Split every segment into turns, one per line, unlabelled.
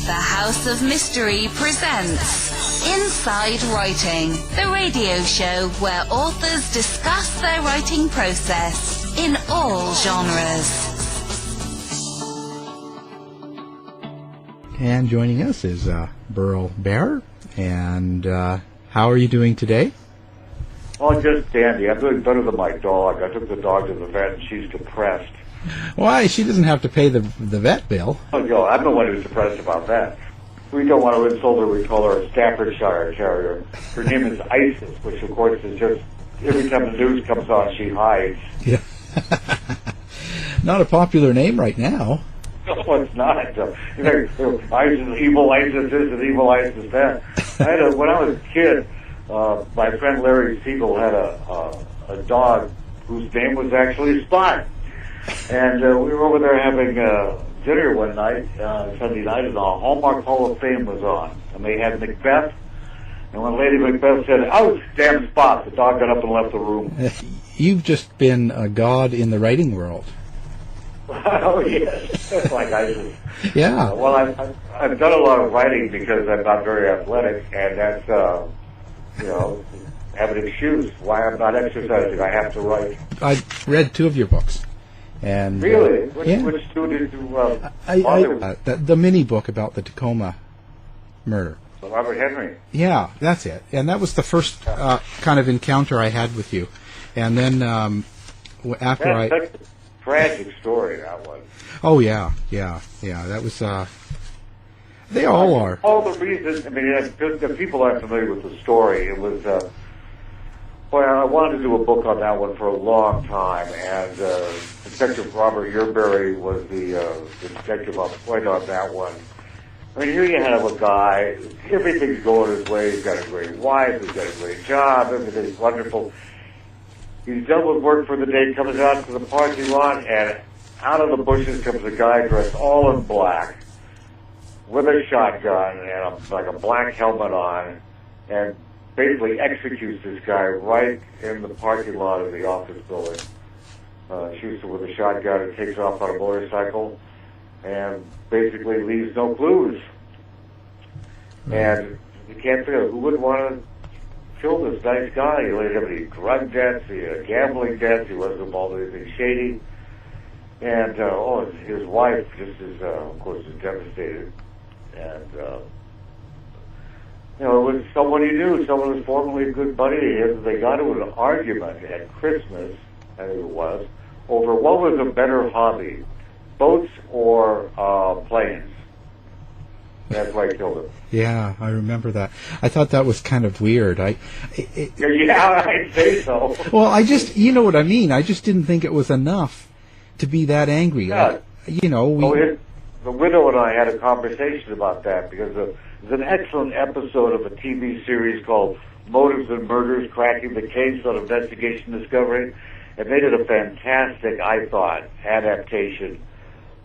The House of Mystery presents Inside Writing, the radio show where authors discuss their writing process in all genres.
And joining us is Burl Bear. And how are you doing today?
Oh, just dandy. I'm doing better than my dog. I took the dog to the vet, and she's depressed.
Why? She doesn't have to pay the vet bill.
Oh, no, I'm the one who's depressed about that. We don't want to insult her. We call her a Staffordshire Terrier. Her name is Isis, which, of course, is just every time the news comes on, she hides.
Yeah. Not a popular name right now.
No, it's not. ISIS, evil ISIS this and evil ISIS that. When I was a kid, my friend Larry Siegel had a dog whose name was actually Spot. And we were over there having dinner one night, Sunday night, and the Hallmark Hall of Fame was on. And they had Macbeth. And when Lady Macbeth said, "Oh, damn Spot," the dog got up and left the room.
You've just been a god in the writing world.
Oh, yes. That's like ISIS.
Yeah.
Well, I've done a lot of writing because I'm not very athletic, and that's, have an excuse why I'm not exercising. I have to write.
I read 2 of your books. And
really?
Yeah.
Which 2 did you
the mini book about the Tacoma murder.
Robert Henry.
Yeah, that's it. And that was the first kind of encounter I had with you. And then after
That's a tragic story, that one.
Oh, yeah. That was, they all are.
All the reasons, the people aren't familiar with the story. It was, I wanted to do a book on that one for a long time, and Detective Robert Yerbury was the detective on point on that one. Here you have a guy, everything's going his way, he's got a great wife, he's got a great job, everything's wonderful. He's done with work for the day, comes out to the parking lot, and out of the bushes comes a guy dressed all in black with a shotgun and like a black helmet on, and basically executes this guy right in the parking lot of the office building. Shoots him with a shotgun and takes off on a motorcycle and basically leaves no clues. And you can't figure out who would want to kill this nice guy. He didn't have any drug debts, he had gambling debts, he wasn't involved in anything shady. And, his wife just is, of course, is devastated. And, it was someone he knew, someone who was formerly a good buddy of his. They got into an argument at Christmas, I think it was, over what was a better hobby, boats or planes. That's why he killed him.
Yeah, I remember that. I thought that was kind of weird.
I'd say so.
Well, you know what I mean. I just didn't think it was enough to be that angry.
Yeah.
The
widow and I had a conversation about that because there's an excellent episode of a TV series called Motives and Murders, Cracking the Case on Investigation Discovery, and they did a fantastic, I thought, adaptation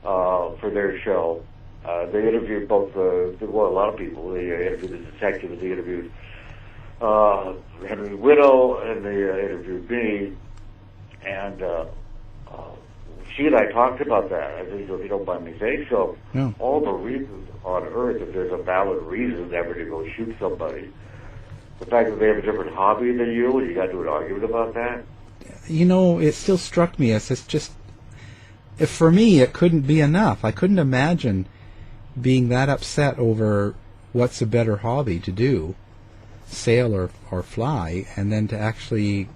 for their show. They interviewed both a lot of people. They interviewed the detective, they interviewed Henry's widow, and they interviewed me. And she and I talked about that. I think, if you don't mind me saying so,
yeah. All
the reasons on earth, if there's a valid reason ever to go shoot somebody, the fact that they have a different hobby than you, and you got to an argument about that.
It still struck me as it's just, for me, it couldn't be enough. I couldn't imagine being that upset over what's a better hobby to do, sail or fly, and then to actually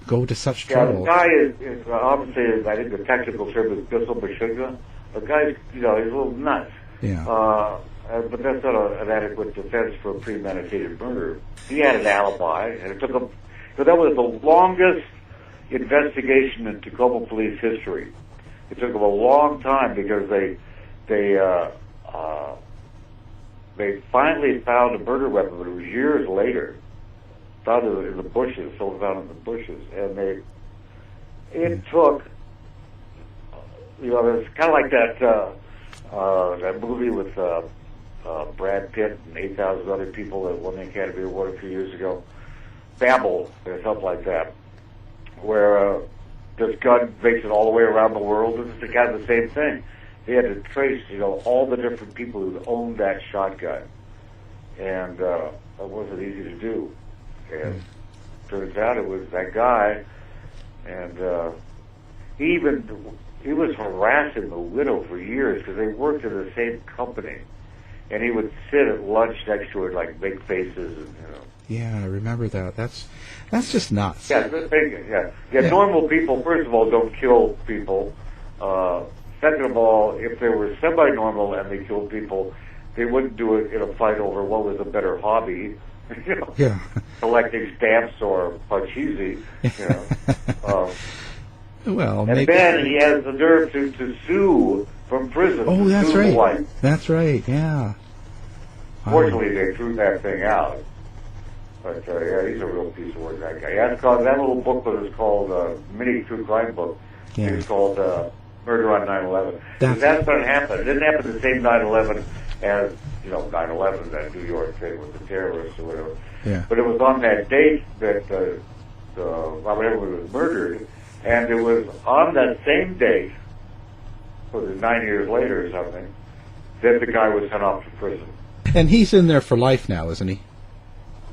go to such trouble.
Yeah, the guy is obviously, I think the technical term is pistol bashunga. The guy's, he's a little nuts.
Yeah.
But that's not an adequate defense for a premeditated murder. He had an alibi, and it took him, so that was the longest investigation in Tacoma police history. It took them a long time because they finally found a murder weapon, but it was years later. Found it in the bushes, someone found it in the bushes, and it took, it's kind of like that movie with Brad Pitt and 8,000 other people that won the Academy Award a few years ago, Babel, or something like that, where this gun makes it all the way around the world. It's kind of the same thing. they had to trace, all the different people who owned that shotgun. And it wasn't easy to do. And turns out it was that guy, and he was harassing the widow for years because they worked in the same company. And he would sit at lunch next to her, like, make faces, and,
Yeah, I remember that. That's just nuts.
Yeah, good thinking, yeah. Normal people, first of all, don't kill people. Second of all, if they were semi-normal and they killed people, they wouldn't do it in a fight over what was a better hobby,
Yeah.
collecting stamps or parcheesi,
Well,
and
maybe.
then he has the nerve to sue from prison.
Oh, that's
sue the
right.
wife.
That's right. Yeah.
Fortunately, they threw that thing out. But he's a real piece of work. That guy. Yeah, that little booklet is called mini true crime book.
Yeah.
It's called Murder on 9/11. That's what happened. It didn't happen the same 9/11 as 9/11, that New York thing with the terrorists or whatever.
Yeah.
But it was on that date that Robert Edwards was murdered, and it was on that same date, was it 9 years later or something, that the guy was sent off to prison.
And he's in there for life now, isn't he?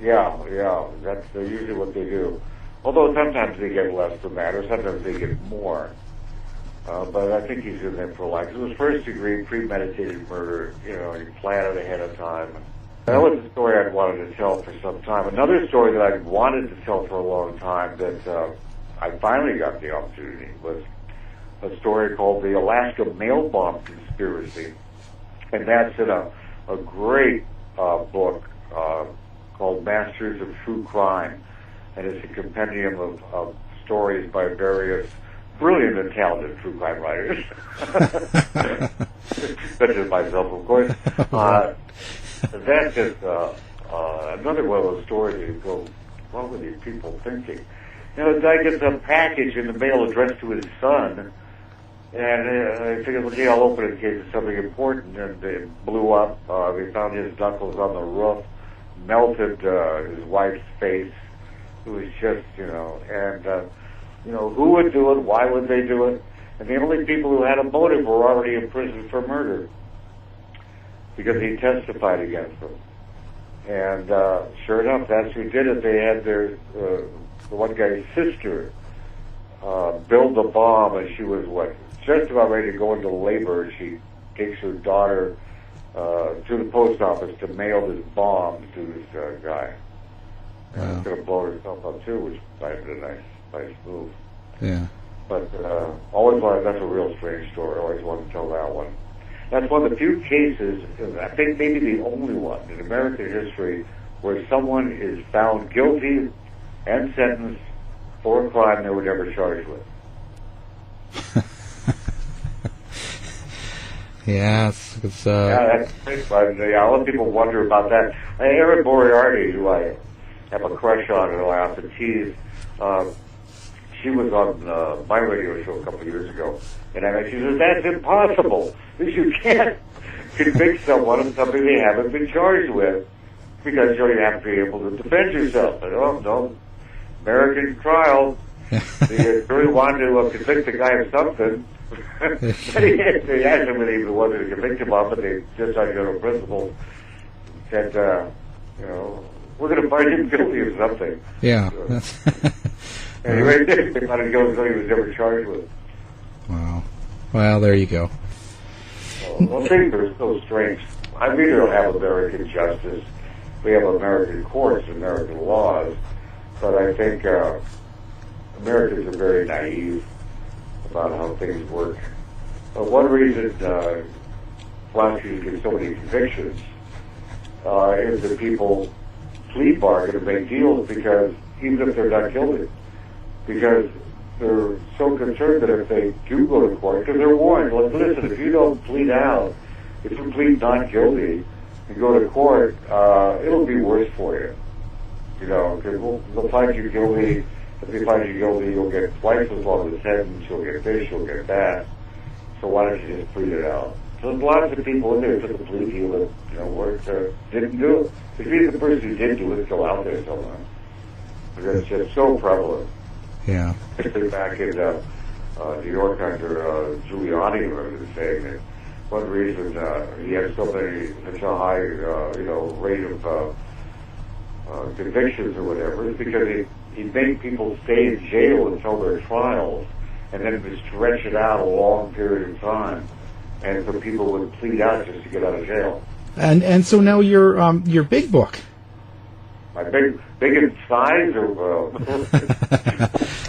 Yeah, that's usually what they do. Although sometimes they get less than that, or sometimes they get more. But I think he's in there for life. It was first-degree premeditated murder. He planned it ahead of time. That was a story I'd wanted to tell for some time. Another story that I'd wanted to tell for a long time that I finally got the opportunity was a story called the Alaska Mail Bomb Conspiracy. And that's in a great book called Masters of True Crime. And it's a compendium of stories by various brilliant and talented true crime writers, such as myself, of course. That's just another one of those stories that you go, what were these people thinking? The guy gets a package in the mail addressed to his son, and I figured, okay, I'll open it in case it's something important, and it blew up. They found his knuckles on the roof, melted his wife's face. It was just, who would do it? Why would they do it? And the only people who had a motive were already in prison for murder because he testified against them. And sure enough, that's who did it. They had the one guy's sister build the bomb, and she was just about ready to go into labor. She takes her daughter to the post office to mail this bomb to this guy.
Wow.
And going to blow herself up too, which might have been a nice move.
Yeah.
But that's a real strange story. I always wanted to tell that one. That's one of the few cases, I think maybe the only one in American history, where someone is found guilty and sentenced for a crime they were never charged with.
Yeah, it's
Yeah, that's great. But, a lot of people wonder about that. Erin Moriarty, who I have a crush on and I often tease, she was on my radio show a couple of years ago, and she says, that's impossible. You can't convict someone of something they haven't been charged with, because you have to be able to defend yourself. And, no, American trial, the jury wanted to convict the guy of something. They asked him whether he wanted to convict him of it, but they just on general principles said, we're going to find him guilty of something.
Yeah.
So, anyway, they thought he was never charged with.
Wow. Well, there you go.
Well, things are so strange. I mean, we don't have American justice. We have American courts, American laws, but I think Americans are very naive about how things work. But one reason prosecutors get so many convictions is that people plea bargain and make deals because even if they're not guilty, because they're so concerned that if they do go to court, because they're warned, listen, if you don't plead out, if you plead not guilty and go to court, it'll be worse for you. Because they'll find you guilty. If they find you guilty, you'll get twice as long as a sentence, you'll get this, you'll get that. So why don't you just plead it out? So there's lots of people in there who took a plea deal that, didn't do it. If you're the person who did do it, still out there somewhere. Because it's just so prevalent.
Yeah.
Particularly back in New York under Giuliani, I remember saying that one reason he had such a high, rate of convictions or whatever is because he'd make people stay in jail until their trials, and then would stretch it out a long period of time, and so people would plead out just to get out of jail.
And so now your big book.
My big in size or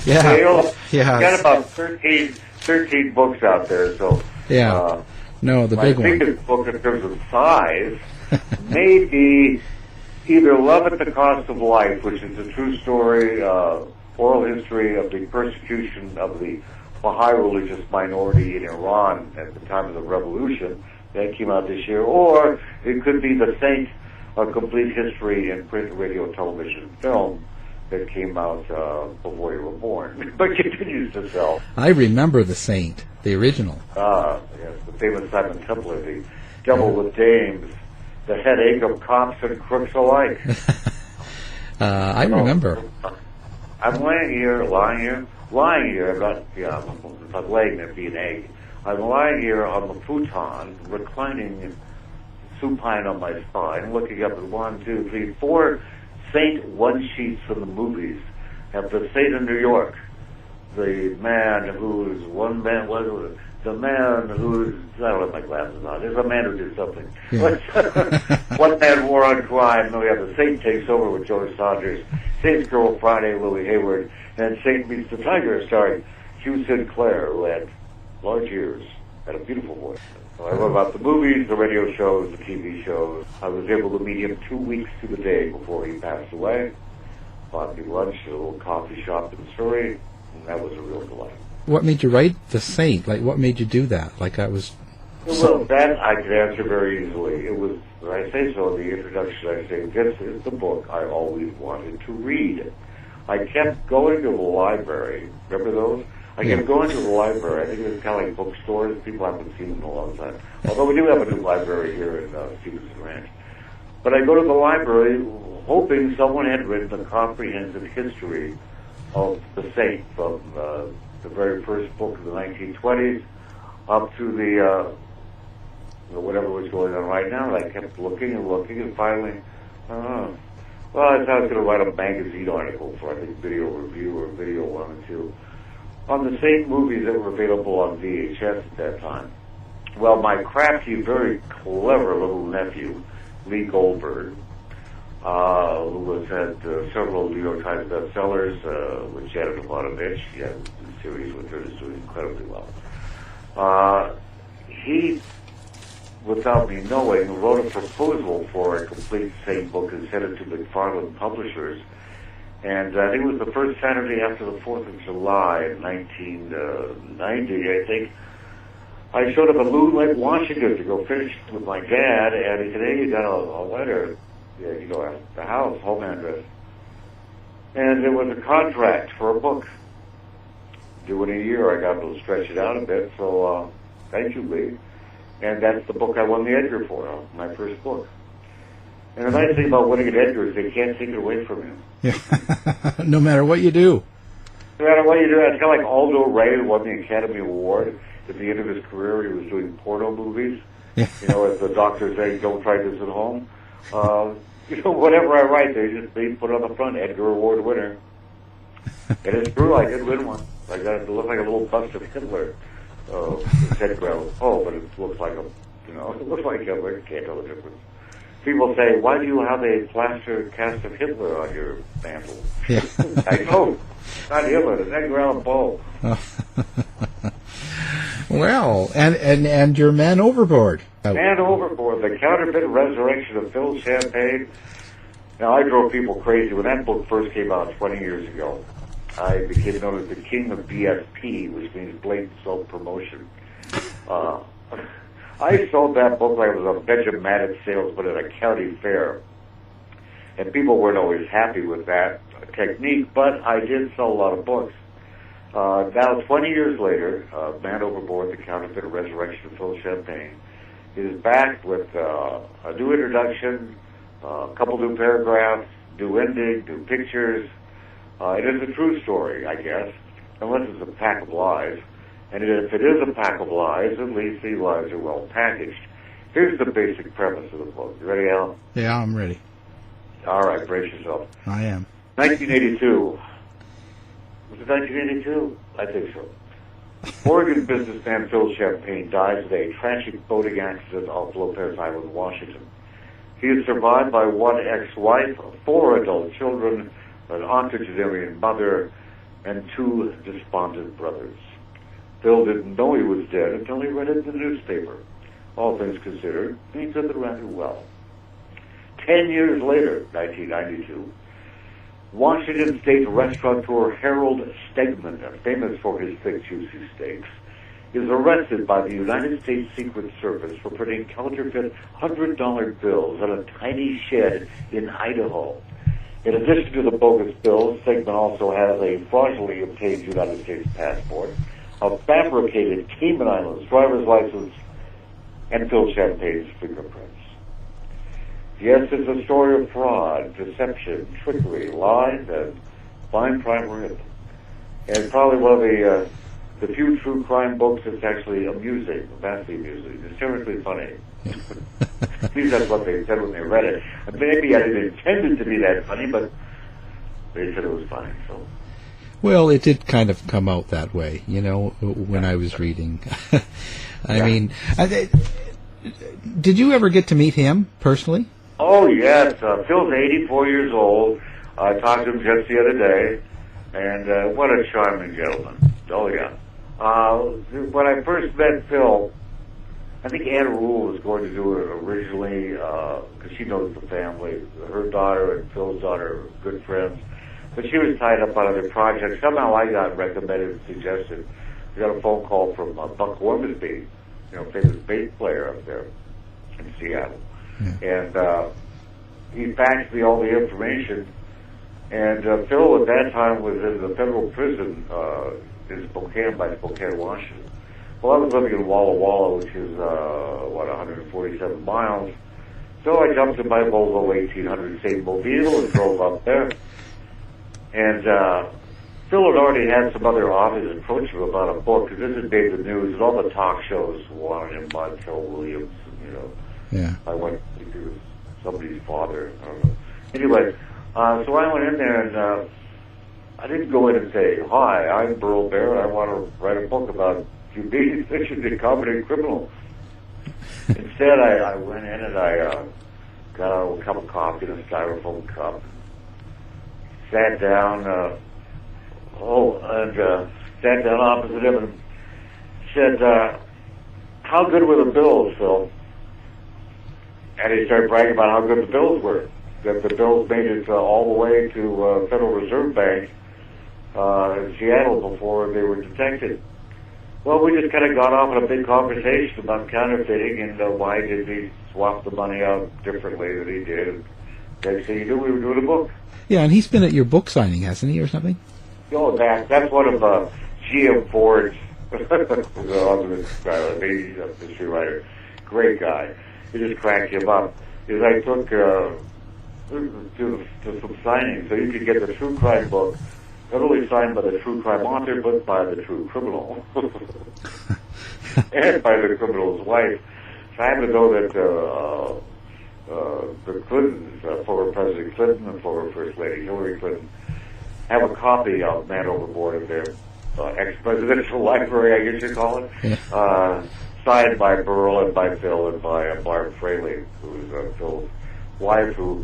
Yeah.
scale?
Yeah.
Got about 13 books out there, so
Yeah. No, the
my
big one.
biggest book in terms of size may be either Love at the Cost of Life, which is a true story, oral history of the persecution of the Baha'i religious minority in Iran at the time of the revolution. That came out this year. Or it could be The Saint, a complete history in print, radio, television, and film that came out before you were born, but continues to sell.
I remember The Saint, the original.
Yes, the famous Simon Templar, the Devil with Dames, the headache of cops and crooks alike.
I remember.
I'm lying here, I'm not laying there being egg. I'm lying here on the futon, reclining supine on my spine, looking up at 1, 2, 3, 4 Saint one sheets from the movies. Have the Saint of New York, the man who's the man who's, I don't have my glasses on. There's a man who did something.
Yeah.
One Man War on Crime. Then we have The Saint Takes Over with George Saunders, Saints Girl Friday, Louis Hayward, and Saint Meets the Tiger, starring Hugh Sinclair, who had large ears and a beautiful voice. So I wrote about the movies, the radio shows, the TV shows. I was able to meet him 2 weeks to the day before he passed away. Bought me lunch at a little coffee shop in Surrey, and that was a real delight.
What made you write The Saint? Like, what made you do that? Like, I was...
Well, that I could answer very easily. It was, when I say so, in the introduction, I say, this is the book I always wanted to read. I kept going to the library. Remember those? I kept going to the library. I think it was kind of like bookstores. People haven't seen them in a long time. Although we do have a new library here in Stevenson Ranch. But I go to the library hoping someone had written a comprehensive history of the Saint from the very first book of the 1920s up to the whatever was going on right now. And I kept looking and looking, and finally, well, I thought I was going to write a magazine article for, I think, Video Review or Video 1 and 2 on the Saint movies that were available on VHS at that time. Well, my crafty, very clever little nephew, Lee Goldberg, who had several New York Times bestsellers with Janet Ivanovich. He had a series with her that's doing incredibly well. He, without me knowing, wrote a proposal for a complete Saint book and sent it to McFarland Publishers. And I think it was the first Saturday after the 4th of July in 1990, I think. I showed up at Loon Lake, Washington to go fish with my dad, and he said, hey, you got a letter, at the house, home address. And there was a contract for a book. Due in a year, I got to stretch it out a bit, so thank you, Lee. And that's the book I won the Edgar for, my first book. And the nice thing about winning an Edgar is they can't take it away from you.
Yeah. No matter what you do.
No matter what you do, it's kind of like Aldo Ray, who won the Academy Award. At the end of his career, he was doing porno movies.
Yeah.
As the doctor saying, don't try this at home. Whatever I write, they put it on the front, Edgar Award winner. And it's true, I did win one. I got it to look like a little bust of Hitler. But it looks like it looks like Hitler. You can't tell the difference. People say, why do you have a plaster cast of Hitler on your mantle?
Yeah.
I know. Not Hitler, it's Edgar Allan Poe.
Well, and your Man Overboard.
Man Overboard, the counterfeit resurrection of Phil Champagne. Now, I drove people crazy. When that book first came out 20 years ago, I became known as the king of BSP, which means blatant self-promotion. I sold that book like I was a Benjamin salesman at a county fair. And people weren't always happy with that technique, but I did sell a lot of books. Now, 20 years later, Man Overboard, the counterfeit resurrection of Phil Champagne, is back with a new introduction, a couple new paragraphs, new ending, new pictures. It is a true story, I guess, unless it's a pack of lies. And if it is a pack of lies, at least the lies are well packaged. Here's the basic premise of the book. You ready, Alan?
Yeah, I'm ready.
All right, brace yourself.
I am.
1982. Was it 1982? I think so. Oregon businessman Phil Champagne dies in a tragic boating accident off Lopez Island, Washington. He is survived by one ex-wife, 4 adult children, an octogenarian mother, and 2 despondent brothers. Phil didn't know he was dead until he read it in the newspaper. All things considered, he took it rather well. 10 years later, 1992, Washington State restaurateur Harold Stegman, famous for his thick, juicy steaks, is arrested by the United States Secret Service for putting counterfeit $100 bills in a tiny shed in Idaho. In addition to the bogus bills, Stegman also has a fraudulently obtained United States passport, a fabricated Cayman Islands driver's license, and Phil Champagne's fingerprints. Yes, it's a story of fraud, deception, trickery, lies, and fine prime rib. And probably one of the few true crime books that's actually amusing, vastly amusing, hysterically funny. At least that's what they said when they read it. And maybe I didn't intend it to be that funny, but they said it was funny, so...
Well, it did kind of come out that way, when I was reading. I mean, did you ever get to meet him personally?
Oh, yes. Phil's 84 years old. I talked to him just the other day, and what a charming gentleman. Oh, yeah. When I first met Phil, I think Anna Rule was going to do it originally, because she knows the family. Her daughter and Phil's daughter are good friends. But she was tied up on other projects. Somehow I got recommended and suggested. We got a phone call from Buck Ormsby, famous bass player up there in Seattle. Yeah. And he faxed me all the information. And Phil at that time was in the federal prison in Spokane, by Spokane, Washington. Well, I was living in Walla Walla, which is, 147 miles. So I jumped in my Volvo 1800 St. Mobile and drove up there. And Phil had already had some other authors approach him about a book, because this had made the news, and all the talk shows wanted him, Montel Williams,
Yeah.
I went to somebody's father, I don't know. Anyway, so I went in there, and I didn't go in and say, "Hi, I'm Burl Bear, I want to write a book about being fiction and comedy and criminal." Instead, I went in and I got out a cup of coffee in a styrofoam cup, sat down, sat down opposite him and said, "How good were the bills, Phil?" And he started bragging about how good the bills were, that the bills made it all the way to Federal Reserve Bank in Seattle before they were detected. Well, we just kind of got off in a big conversation about counterfeiting and why did he swap the money out differently than he did. And next thing you knew, we were doing a book.
Yeah, and he's been at your book signing, hasn't he, or something?
Oh, that's one of G.M. Ford's history writer. Great guy. He just cracked him up. Because I took to some signings, so you could get the true crime book, not only signed by the true crime author, but by the true criminal. And by the criminal's wife. So I happen to know that the Clintons, former President Clinton and former First Lady Hillary Clinton, have a copy of Man Overboard in their ex-presidential library, I guess you call it,
Yeah.
Signed by Burl and by Phil and by Barb Fraley, who was Phil's wife, who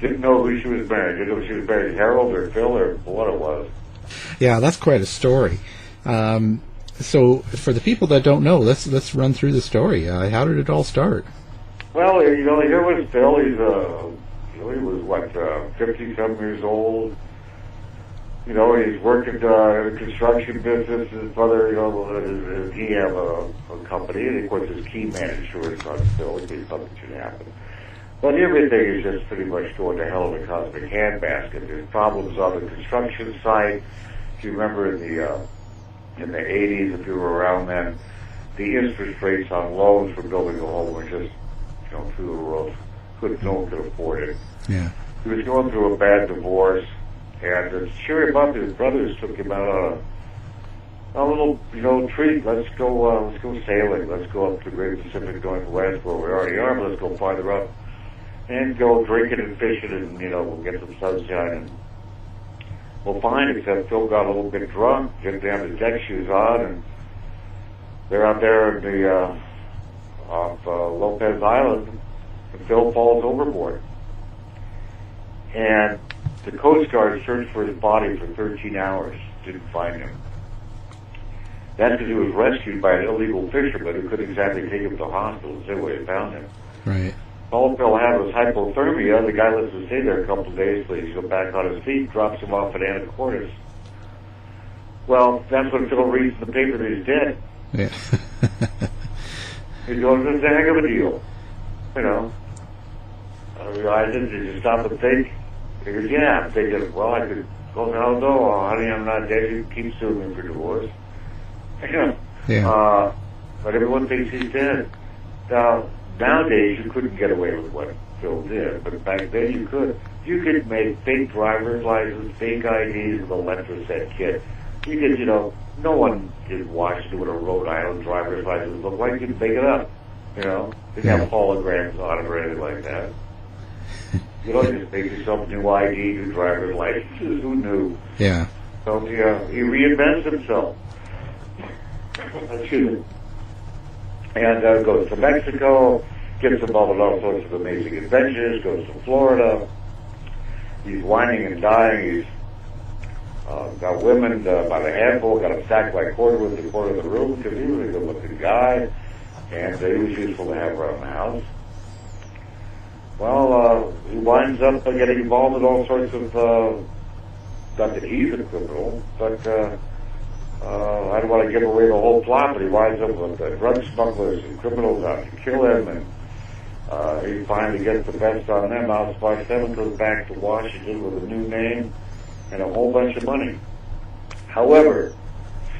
didn't know who she was married. Didn't know if she was married to Harold or Phil or what it was.
Yeah, that's quite a story. So, for the people that don't know, let's run through the story. How did it all start?
Well, here was Phil. He was 50-some years old. He's working in the construction business. His brother, he had a company, and of course his key man insurance on Phil in case something should happen. But everything is just pretty much going to hell in a cosmic handbasket. There's problems on the construction site. If you remember in the 80s, if you were around then, the interest rates on loans for building a home were just, through the roof. No one could afford it.
Yeah.
He was going through a bad divorce, and to cheer him up, his brothers took him out a little, treat. Let's go sailing. Let's go up to the Great Pacific Northwest where we already are, but let's go farther up and go drinking and fishing and, we'll get some sunshine. And well, fine, except Phil got a little bit drunk, get down his deck shoes on, and they're out there in the, off Lopez Island, and Phil falls overboard. And the Coast Guard searched for his body for 13 hours, didn't find him. That's because he was rescued by an illegal fisherman who couldn't exactly take him to hospital and say where he found him.
Right.
All Phil had was hypothermia. The guy lets him stay there a couple of days, so he's go back on his feet, drops him off at Anacortes. Well, that's when Phil reads in the paper that he's dead.
Yeah.
He goes, it's a heck of a deal. I didn't just stop and think. He goes, yeah. I'm thinking, well, I could go, no, honey, I'm not dead. You keep suing me for divorce.
Yeah.
But everyone thinks he's dead. Now, nowadays, you couldn't get away with what Phil did, but back then you could. You could make fake driver's license, fake IDs with a letter-set kit. You could, no one in Washington with a Rhode Island driver's license look like. You could make it up, Didn't have holograms on it or anything like that. You don't just make yourself new ID, new driver's licenses. Who knew?
Yeah.
So he reinvents himself. Excuse me. And goes to Mexico, gets involved in all sorts of amazing adventures, goes to Florida. He's whining and dying. He's got women by the handful, got him sacked by Cordwood in the corner of the room because he was a good-looking guy, and he was useful to have around the house. Well, he winds up getting involved in all sorts of, not that he's a criminal, but I don't want to give away the whole plot, but he winds up with drug smugglers and criminals out to kill him, and he finally gets the best on them. Out Spark 7 goes back to Washington with a new name and a whole bunch of money. However,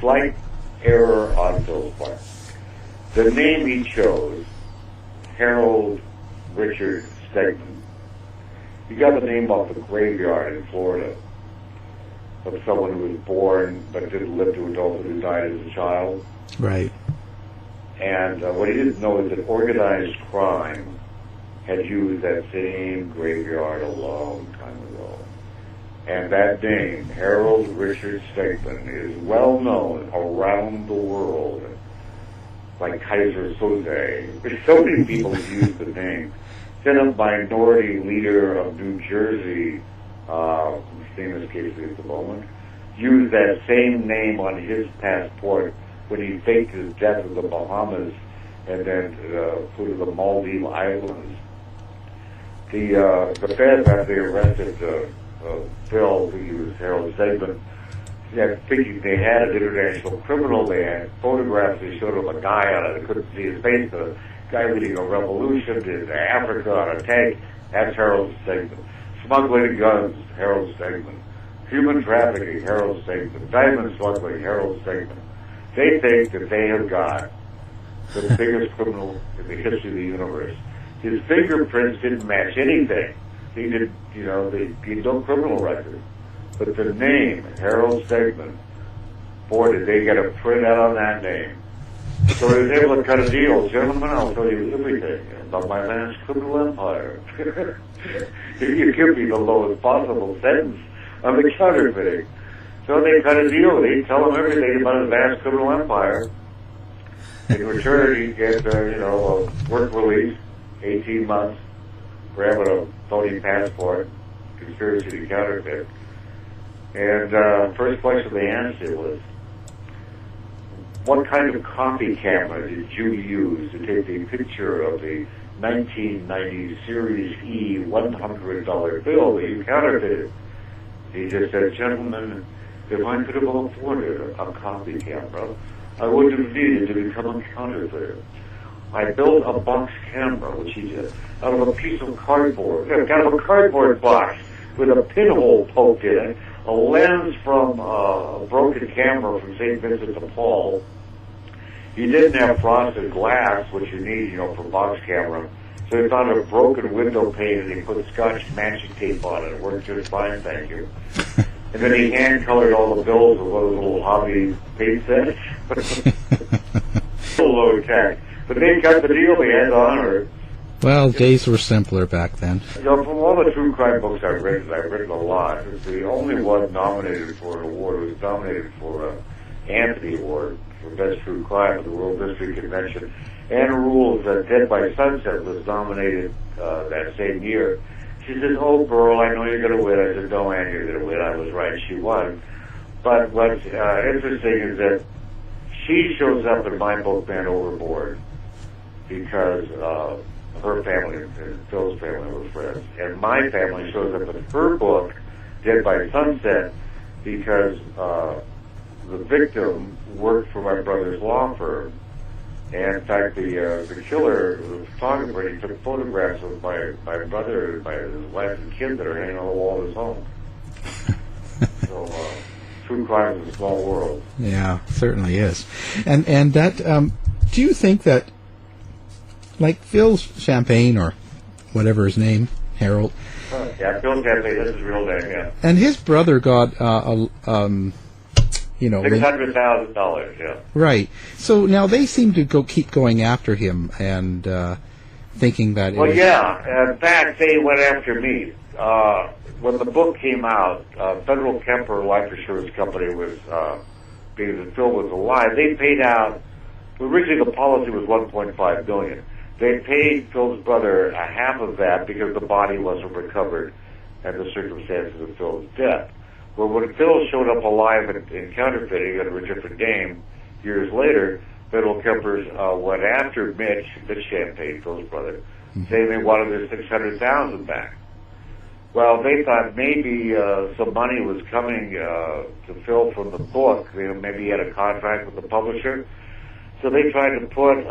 slight error on Phil's part. The name he chose, Harold Richard Stegman, he got the name off the graveyard in Florida of someone who was born but didn't live to adulthood, who died as a child.
Right.
And what he didn't know is that organized crime had used that same graveyard a long time ago. And that name, Harold Richard Stegman, is well known around the world, like Kaiser Soze. There's so many people who use the name. Then a minority leader of New Jersey, whose name escapes me at the moment, used that same name on his passport when he faked his death in the Bahamas and then flew to the Maldives Islands. The feds, after they arrested Phil, who he was Harold Stegman, thinking they had an international criminal. They had photographs. They showed him a guy on it. They couldn't see his face. A guy leading a revolution in Africa on a tank. That's Harold Stegman. Smuggling guns, Harold Stegman. Human trafficking, Harold Stegman. Diamond smuggling, Harold Stegman. They think that they have got the biggest criminal in the history of the universe. His fingerprints didn't match anything. He did, he had no criminal record. But the name, Harold Stegman, boy, did they get a print out on that name. So he was able to cut a deal. Gentlemen, I'll tell you everything about my last criminal empire. If you give me the lowest possible sentence on the counterfeiting. So they cut a deal. They tell him everything about his vast criminal empire. In return, he'd get, a work release, 18 months, for having a phony passport, conspiracy to counterfeit. And first question they asked him was, what kind of copy camera did you use to take a picture of the 1990 Series E $100 bill that you counterfeited? He just said, gentlemen, if I could have afforded a copy camera, I wouldn't have needed to become a counterfeiter. I built a box camera, which he did, out of a piece of cardboard, kind of a cardboard box with a pinhole poked in it, a lens from a broken camera from St. Vincent de Paul. He didn't have frosted glass, which you need, for box camera. So he found a broken window pane and he put Scotch matching tape on it. It worked just fine, thank you. And then he hand-colored all the bills with one of those little hobby paint sets. A little low tech. But they got the deal. They had to honor it.
Well, days were simpler back then.
You know, from all the true crime books I've written a lot. It's the only one nominated for an award. It was nominated for an Anthony Award for Best True Crime at the World History Convention. Anna Rule's Dead by Sunset was nominated that same year. She says, "Oh, Burl, I know you're going to win." I said, "No, Anne, you're going to win." I was right. She won. But what's interesting is that she shows up in my book, Man Overboard, because her family and Phil's family were friends. And my family shows up in her book, Dead by Sunset, because the victim worked for my brother's law firm. And in fact, the killer, the photographer, he took photographs of my brother, his wife and kids that are hanging on the wall of his home. So, true crime is a small world.
Yeah, certainly is. And that, do you think that, like Phil's Champagne, or whatever his name, Harold?
Yeah, Phil Champagne, that's his real name, yeah.
And his brother got,
$600,000, yeah.
Right. So now they seem to keep going after him and thinking that.
Well, yeah. In fact, they went after me. When the book came out, Federal Kemper Life Insurance Company was, because Phil was alive, they paid out. Originally, the policy was $1.5 million. They paid Phil's brother a half of that because the body wasn't recovered and the circumstances of Phil's death. Well, when Phil showed up alive in counterfeiting under a different name years later, Federal Kempers went after Mitch Champagne, Phil's brother, saying they wanted their $600,000 back. Well, they thought maybe some money was coming to Phil from the book. Maybe he had a contract with the publisher. So they tried to put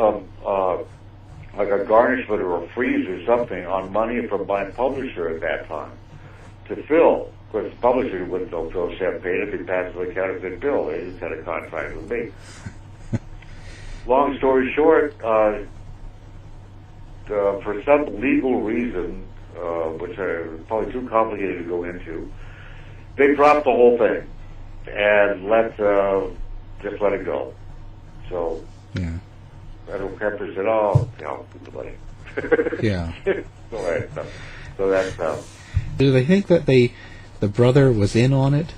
like a garnishment or a freeze or something on money from my publisher at that time to Phil. Of course, the publisher wouldn't know Phil Champagne if he passed the counterfeit bill. They just had a contract with me. Long story short, for some legal reason, which is probably too complicated to go into, they dropped the whole thing and just let it go. So,
yeah.
Federal Kemper said, "Oh, keep the money."
Yeah.
So that's
Do they think that the brother was in on it?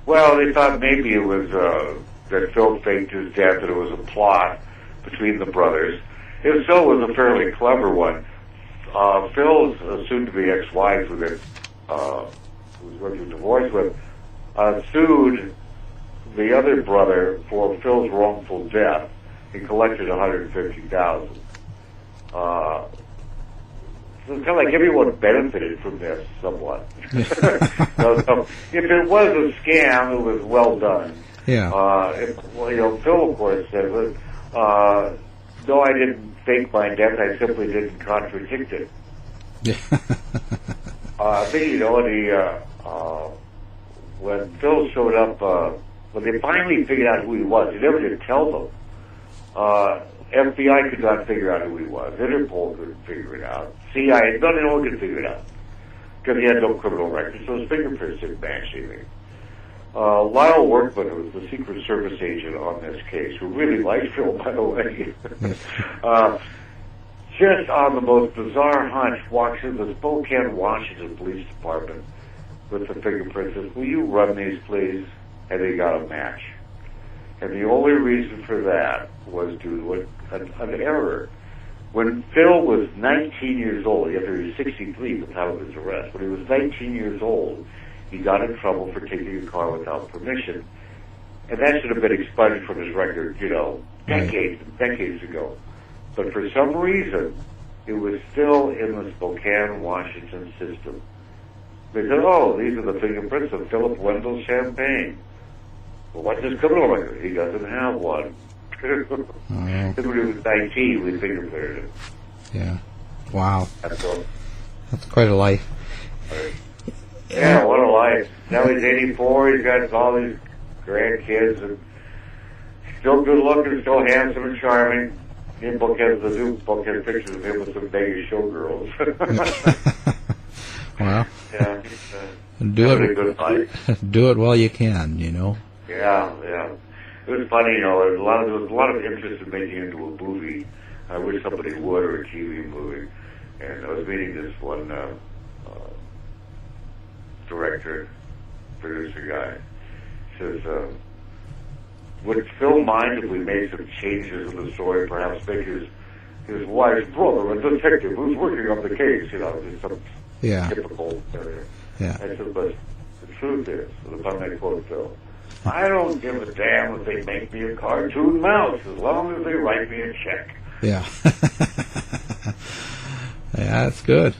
Well, they thought maybe it was that Phil faked his death, that it was a plot between the brothers. If so, it was a fairly clever one. Phil's soon-to-be ex-wife, who was going through divorce with, sued the other brother for Phil's wrongful death. He collected $150,000. So it's kind of like everyone benefited from this somewhat. So if it was a scam, it was well done.
Yeah.
Phil, of course, said, "No, I didn't fake my death. I simply didn't contradict it."
Yeah.
I think, when Phil showed up, when they finally figured out who he was, he never did tell them. FBI could not figure out who he was. Interpol couldn't figure it out. CIA, no one could figure it out because he had no criminal record, so his fingerprints didn't match anything. Lyle Workman, who was the Secret Service agent on this case, who really liked Phil, by the way, just on the most bizarre hunch, walks into the Spokane, Washington Police Department with the fingerprints, says, "Will you run these, please?" And they got a match. And the only reason for that was due to an error. When Phil was 19 years old, after he was 63 at the time of his arrest, when he was 19 years old, he got in trouble for taking a car without permission. And that should have been expunged from his record, decades ago. But for some reason, it was still in the Spokane, Washington system. They said, "Oh, these are the fingerprints of Philip Wendell Champagne." Well, what's his criminal record? He doesn't have one. When he was 19, we fingerprinted him.
Yeah. Wow.
That's all.
That's quite a life.
Yeah, what a life. Now he's 84, he's got all these grandkids, and still good looking, still handsome and charming. The new book has pictures of him with some Vegas showgirls.
Wow.
Yeah,
Do
Really good fight.
do it while you can, you know.
Yeah, yeah. It was funny, you know. There was a lot of interest in making it into a movie. I wish somebody would, or a TV movie. And I was meeting this one director, producer guy. He says, would Phil mind if we made some changes in the story, perhaps make his wife's brother a detective who's working on the case, you know, just some typical area.
Yeah.
I said, but the truth is, if I may quote Phil, I don't give a damn if they make me a cartoon mouse as long as they write me a check.
Yeah. Yeah, that's good.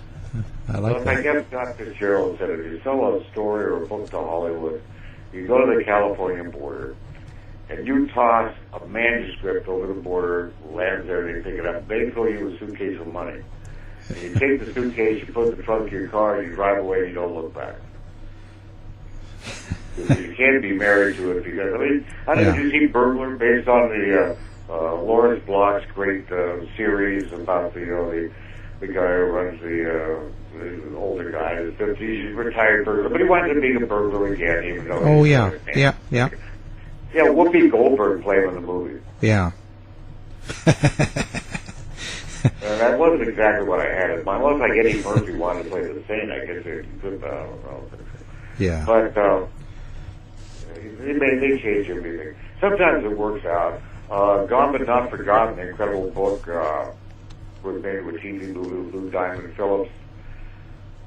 I like that.
I guess Dr. Gerald said, if you sell a story or a book to Hollywood, you go to the California border, and you toss a manuscript over the border, lands there, they pick it up, they throw you a suitcase of money. And you take the suitcase, you put it in the trunk of your car, you drive away, and you don't look back. You can't be married to it because, I don't know, did you see Burglar, based on the Lawrence Block's great series about the guy who runs the older guy, the 50s, he's a retired burglar, but he winds up being a burglar again, even though
yeah,
yeah, Whoopi Goldberg played in the movie.
Yeah.
That wasn't exactly what I had in mind. Unless like Eddie Murphy wanted to play the Saint, I guess it could, I don't know.
Yeah.
But they change everything. Sometimes it works out. Gone But Not Forgotten, the incredible book, was made with TV movie with Lou Diamond Phillips.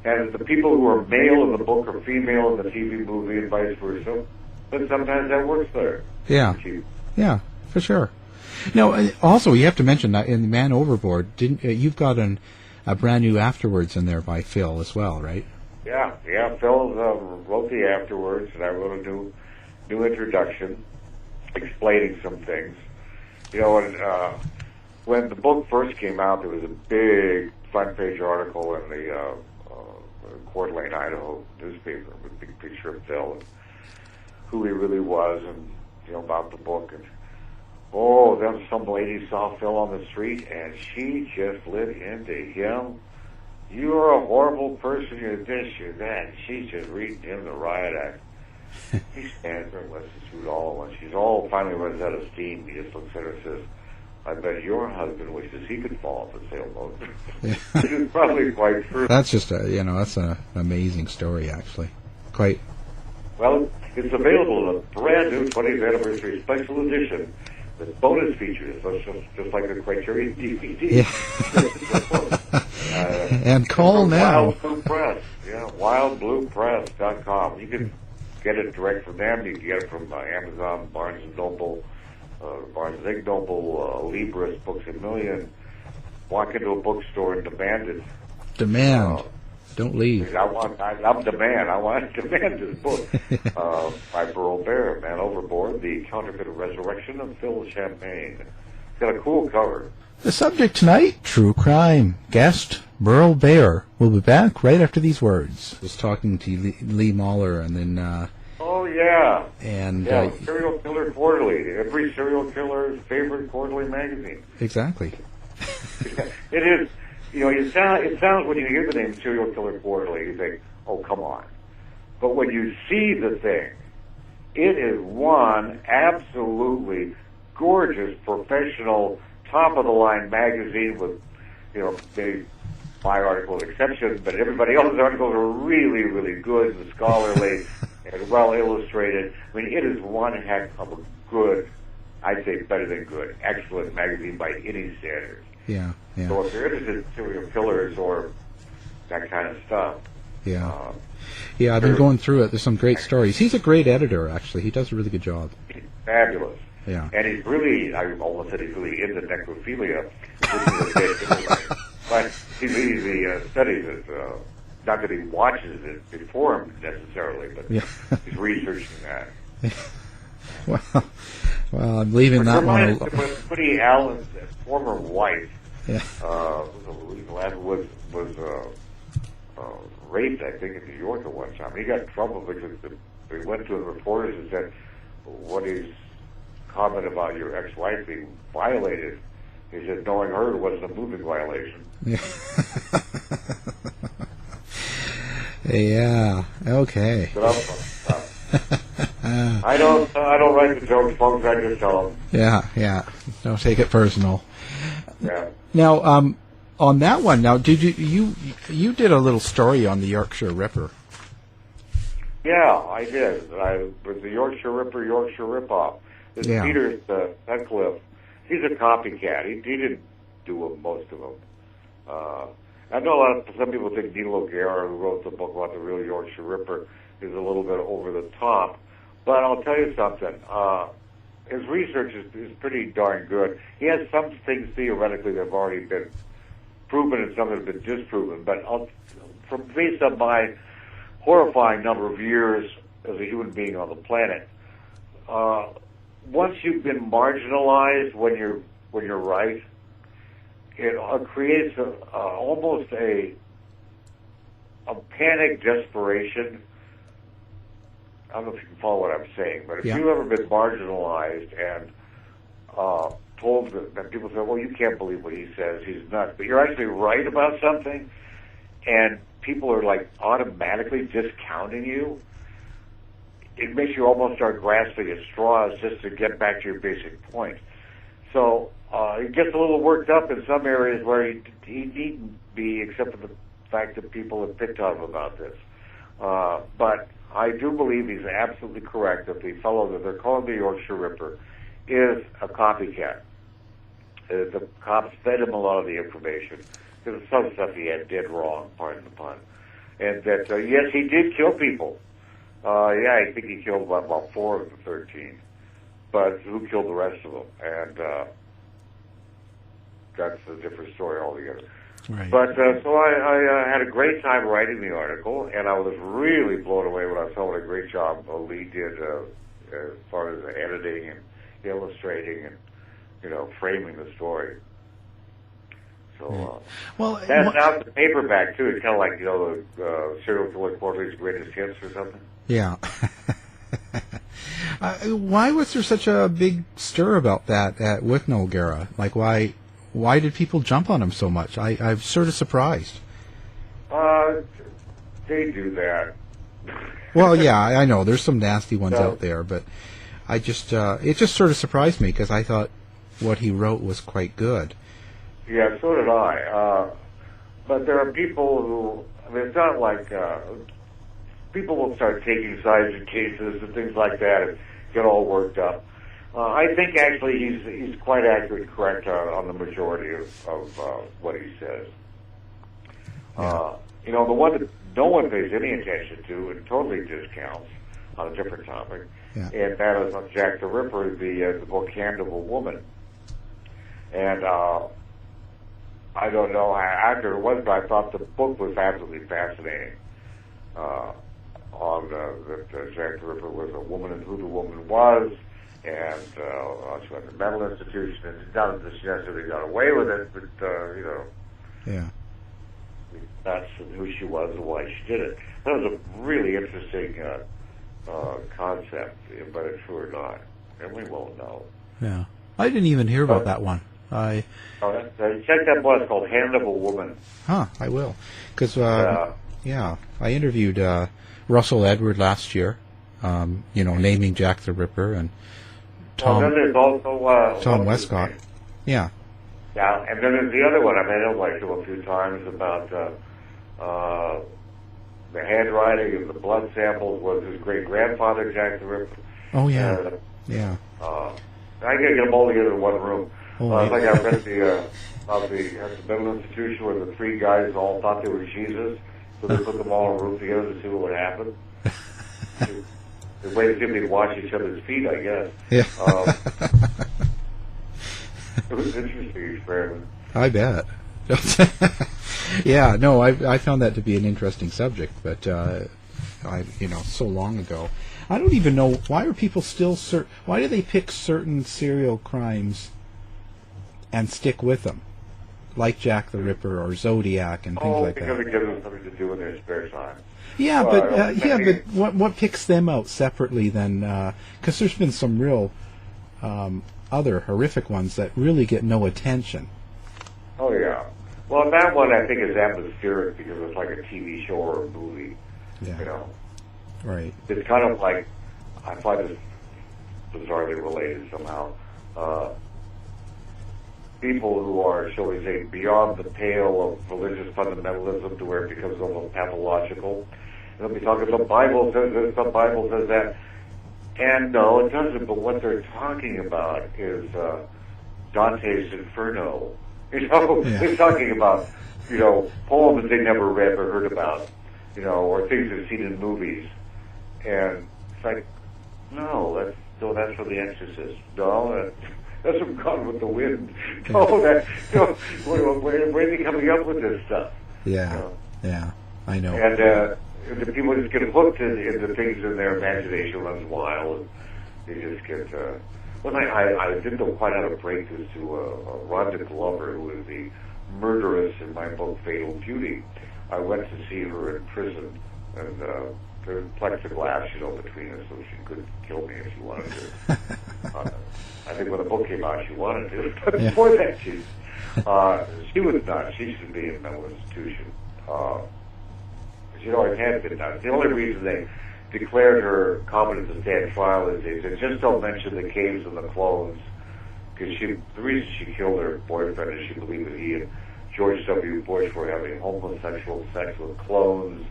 And the people who are male in the book are female in the TV movie and vice versa. But sometimes that works better.
Yeah. Yeah, for sure. No, also you have to mention that in Man Overboard, you've got a brand new afterwards in there by Phil as well, right?
Yeah. Phil wrote the afterwards, and I wrote a new introduction explaining some things. You know, and when the book first came out, there was a big front page article in the Coeur d'Alene, Idaho newspaper with a big picture of Phil and who he really was, and about the book. And then some lady saw Phil on the street, and she just lit into him. You're a horrible person, you're this, you're that. And she's just reading him the riot act. He stands there and listens to it all, and she's all finally runs out of steam. He just looks at her and says, I bet your husband wishes he could fall off a sailboat. Which is probably quite true.
That's just that's an amazing story, actually. Quite.
Well, it's available in a brand new 20th anniversary special edition with bonus features, just like the Criterion DVD.
Yeah. And call now.
Wild Blue Press. Yeah, wildbluepress.com. You can get it direct from them. You can get it from Amazon, Barnes & Noble, Barnes & Noble, Libris, Books A Million. Walk into a bookstore and demand it.
Demand. Don't leave.
I'm demand. I want to demand this book by Burl, Man Overboard, The Counterfeit Resurrection of Phil Champagne. It's got a cool cover.
The subject tonight, true crime. Guest, Burl Baer. We'll be back right after these words. I was talking to Lee Mahler, and then...
Serial Killer Quarterly. Every serial killer's favorite quarterly magazine.
Exactly.
It is. It sounds when you hear the name Serial Killer Quarterly, you think, oh, come on. But when you see the thing, it is one absolutely gorgeous, professional, top-of-the-line magazine with, maybe my article an exception, but everybody else's articles are really, really good and scholarly and well-illustrated. I mean, it is one heck of a good, I'd say better than good, excellent magazine by any standard.
Yeah.
So if you're interested in serial killers or that kind of stuff.
Yeah. I've been going through it. There's some great stories. He's a great editor, actually. He does a really good job.
He's fabulous.
Yeah.
And he's really, I almost said he's really into necrophilia, which is a bit, but he studies it. Not that he watches it before him necessarily, but he's researching that.
Well, I'm leaving that one alone.
Woody Allen's former wife was raped, I think, in New York at one time. He got in trouble because they went to the reporters and said, what is comment about your ex-wife being violated? He said, knowing her, it wasn't a moving violation.
Yeah. Okay.
But I don't write the jokes, folks. I just tell them.
Yeah. Don't take it personal.
Yeah.
Now, on that one, now did you did a little story on the Yorkshire Ripper?
Yeah, I did. With the Yorkshire Ripper, Yorkshire Ripoff. This
Yeah.
Peter Sutcliffe, he's a copycat. He didn't do most of them. I know some people think Neil O'Gara, who wrote the book about the real Yorkshire Ripper, is a little bit over the top. But I'll tell you something. His research is pretty darn good. He has some things theoretically that have already been proven and some that have been disproven. But based on my horrifying number of years as a human being on the planet, once you've been marginalized when you're right, it creates almost a panic desperation. I don't know if you can follow what I'm saying, but if you've ever been marginalized and told that people say, well, you can't believe what he says, he's nuts, but you're actually right about something, and people are like automatically discounting you, it makes you almost start grasping at straws just to get back to your basic point. So it gets a little worked up in some areas where he needn't be, except for the fact that people have picked on him about this. But I do believe he's absolutely correct that the fellow that they're calling the Yorkshire Ripper is a copycat. The cops fed him a lot of the information because some stuff he did wrong, pardon the pun. And that, yes, he did kill people. I think he killed about 4 of the 13. But who killed the rest of them? And that's a different story altogether.
Right.
But so I had a great time writing the article, and I was really blown away when I saw what a great job Lee did as far as editing and illustrating and framing the story. So
well,
that's out the paperback too. It's kind of like the Serial Killer Quarterly's Greatest Hits or something.
Yeah. Why was there such a big stir about that with Noel O'Gara? Like, why did people jump on him so much? I'm sort of surprised.
They do that.
Well, yeah, I know there's some nasty ones out there, but I just it just sort of surprised me because I thought what he wrote was quite good.
Yeah, so did I. But there are people who, it's not like people will start taking sides in cases and things like that and get all worked up. I think actually he's quite accurate and correct on the majority of what he says. The one that no one pays any attention to and totally discounts on a different topic, and that is on Jack the Ripper, the book Hand of a Woman. And I don't know how accurate it was, but I thought the book was absolutely fascinating. On that Jack the Ripper was a woman and who the woman was, and she went to the mental institution, and not that she necessarily got away with it, but that's who she was and why she did it. That was a really interesting concept, but it's true or not, and we won't know.
Yeah, I didn't even hear about that one.
Check that book. It's called Hand of a Woman.
Huh, I will, because I interviewed Russell Edward last year. Naming Jack the Ripper, and Tom.
Then there's also
Tom Westcott. Yeah.
Yeah, and then there's the other one. I made it like a few times about the handwriting and the blood samples was his great grandfather Jack the Ripper.
Oh yeah. Yeah.
I gotta get them all together in one room. Like I read about the mental institution where the 3 guys all thought they were Jesus, so they put them all in a room together to see what would happen. The way to see if they'd wash each other's feet, I guess.
Yeah.
It was an interesting experiment.
I bet. Yeah, no, I found that to be an interesting subject, but so long ago. I don't even know why are people still why do they pick certain serial crimes and stick with them, like Jack the Ripper or Zodiac and things like that?
Because it gives them something to do in their spare time.
Yeah, but what picks them out separately then? Because there's been some real other horrific ones that really get no attention.
Oh yeah. Well, that one I think is atmospheric because it's like a TV show or a movie.
Yeah.
You know,
Right.
it's kind of like, I find this bizarrely related somehow. People who are, shall we say, beyond the pale of religious fundamentalism to where it becomes almost pathological. They'll be talking, the Bible says this, the Bible says that. And no, it doesn't, but what they're talking about is Dante's Inferno. You know, they're talking about, you know, poems they never read or heard about, you know, or things they've seen in movies. And it's like, no, that's from The Exorcist. No, that's from Gone with the Wind. No, that, you know, where are they coming up with this stuff?
Yeah,
you know?
yeah, I know.
And the people just get hooked into things in their imagination runs wild. They just get. Well, I didn't know quite how to break this to Rhonda Glover, who is the murderess in my book Fatal Beauty. I went to see her in prison, and there's plexiglass, you know, between us, so she couldn't kill me if she wanted to. I think when the book came out, she wanted to. But before that, she was not. She should be in a mental institution. You know, it had been done. The only reason they declared her competent to stand trial is they said, just don't mention the caves and the clones, because the reason she killed her boyfriend is she believed that he and George W. Bush were having homosexual sex with clones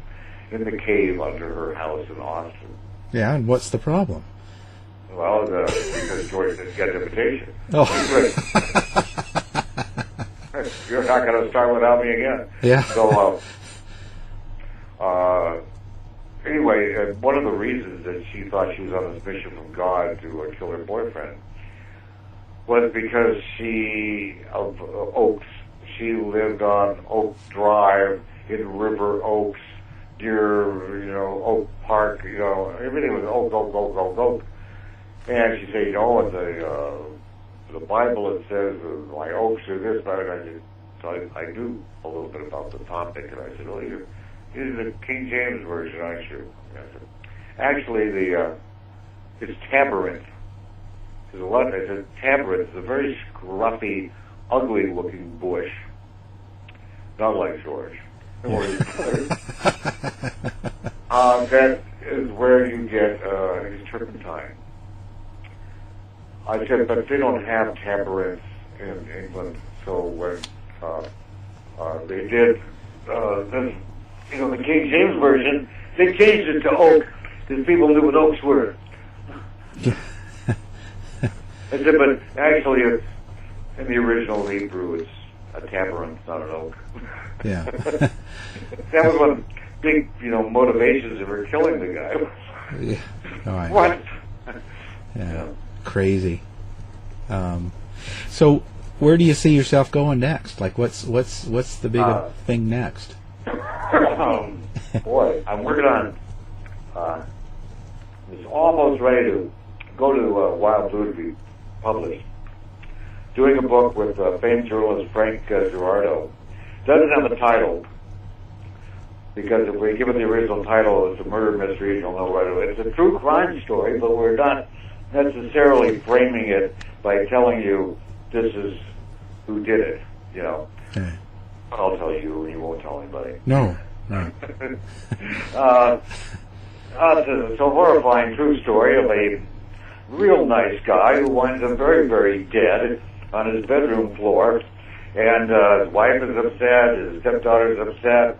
in the cave under her house in Austin.
Yeah, and what's the problem?
Well, because George didn't get an invitation.
Oh.
You're not going to start without me again.
Yeah.
So, anyway, one of the reasons that she thought she was on this mission from God to kill her boyfriend was because of Oaks. She lived on Oak Drive in River Oaks, near, you know, Oak Park, you know, everything was Oak. And she said, you know, in the Bible it says, my oaks are this, but I knew a little bit about the topic, and I said, oh, you're the King James Version, aren't you? Actually, it's Tabarinth. It's a Tabarinth. It's a very scruffy, ugly-looking bush. Not like George. That is where you get turpentine. I said, but they don't have tabarinth in England. So when they did this, you know, the King James Version, they changed it to oak, because people knew what oaks were. I said, but actually, in the original Hebrew, it's a tabarinth, not an oak.
Yeah.
That was one big, you know, motivations of her killing the guy.
Yeah. Oh,
What?
Yeah. Crazy. So, where do you see yourself going next? Like, what's the big thing next?
Boy, I'm working on. It's almost ready to go to Wild Blue to be published. Doing a book with famed journalist Frank Gerardo. Doesn't have a title, because if we give it the original title, it's a murder mystery, you'll know right away. It's a true crime story, but we're not necessarily framing it by telling you this is who did it, you know.
Okay.
I'll tell you, and you won't tell anybody.
No.
It's a horrifying true story of a real nice guy who winds up very, very dead on his bedroom floor, and his wife is upset, his stepdaughter is upset.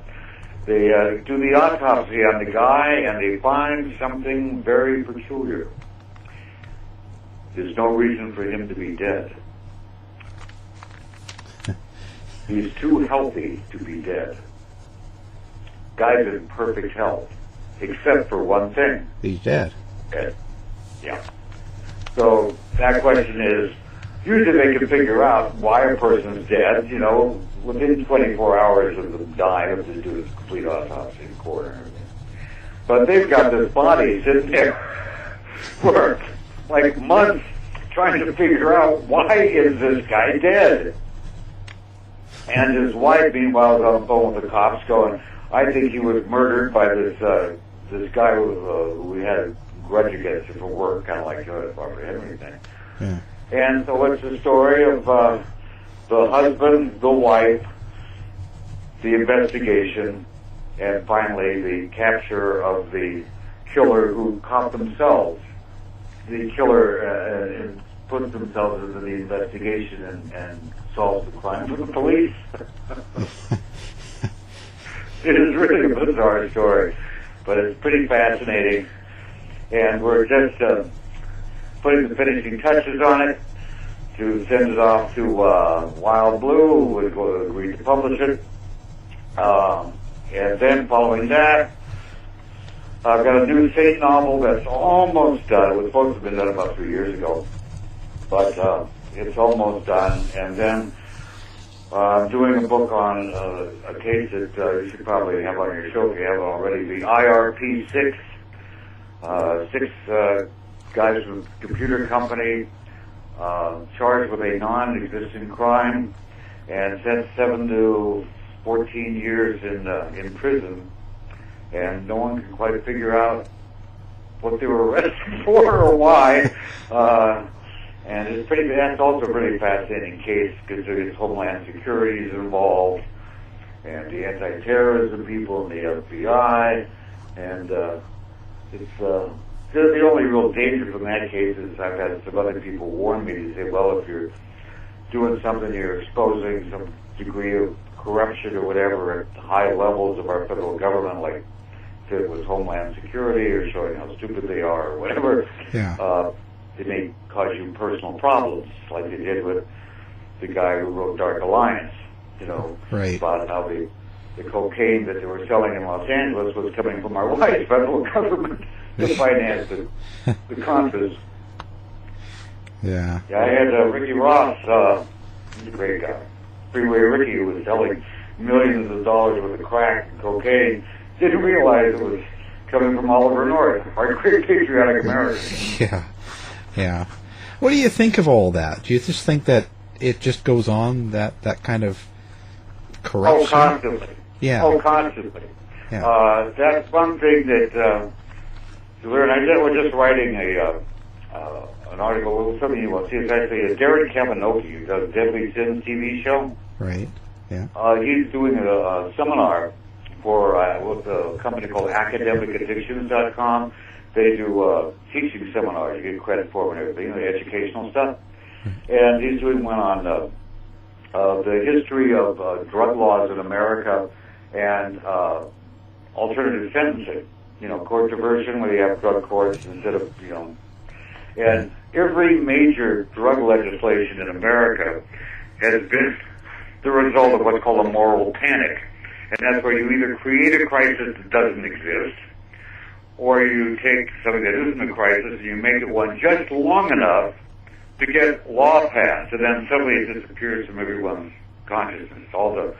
They do the autopsy on the guy, and they find something very peculiar. There's no reason for him to be dead. He's too healthy to be dead. Guy's in perfect health, except for one thing.
He's dead.
Dead. Yeah. So that question is, usually they can figure out why a person's dead, you know, within 24 hours of them dying, if they do a complete autopsy in court and everything. But they've got this body sitting there for like months trying to figure out, why is this guy dead? And his wife, meanwhile, is on the phone with the cops going, I think he was murdered by this guy who we had a grudge against him for work, kind of like Barbara Henry thing.
Yeah.
And so it's the story of the husband, the wife, the investigation, and finally the capture of the killer who caught themselves. The killer puts themselves into the investigation and solves the crime for the police. It is really a bizarre story, but it's pretty fascinating. And we're just putting the finishing touches on it to send it off to Wild Blue, who was going to agree to publish it. And then following that, I've got a new Saint novel that's almost done. It was supposed to have been done about 3 years ago, but it's almost done. And then I'm doing a book on a case that you should probably have on your show if you haven't already, the IRP6. Six guys from a computer company charged with a non-existent crime and sentenced 7 to 14 years in prison, and no one can quite figure out what they were arrested for or why. And that's also a pretty fascinating case because there's Homeland Security is involved, and the anti-terrorism people, and the FBI, and it's the only real danger from that case is I've had some other people warn me to say, well, if you're doing something, you're exposing some degree of corruption or whatever at high levels of our federal government, like if it was Homeland Security or showing how stupid they are or whatever, it may cause you personal problems, like they did with the guy who wrote Dark Alliance, about how the cocaine that they were selling in Los Angeles was coming from our wife's federal government to finance the Contras.
Yeah.
I had Ricky Ross, he's a great guy. Freeway Ricky, who was selling millions of dollars worth of crack and cocaine, didn't realize it was coming from Oliver North, our great patriotic American.
Yeah. What do you think of all that? Do you just think that it just goes on, that kind of corruption?
Oh, constantly.
Yeah.
Oh, constantly.
Yeah.
That's one thing that you learn. We're just writing an article, something you will see. It's actually Darren Kaminoki, who does Deadly Sins TV show.
Right. Yeah.
He's doing a seminar for with a company called academicaddictions.com. They do teaching seminars. You get credit for them and everything, educational stuff. And he's doing one on the history of drug laws in America and alternative sentencing. Court diversion, where you have drug courts instead of, And every major drug legislation in America has been the result of what's called a moral panic. And that's where you either create a crisis that doesn't exist, or you take something that isn't a crisis and you make it one just long enough to get law passed, and then suddenly it disappears from everyone's consciousness. All the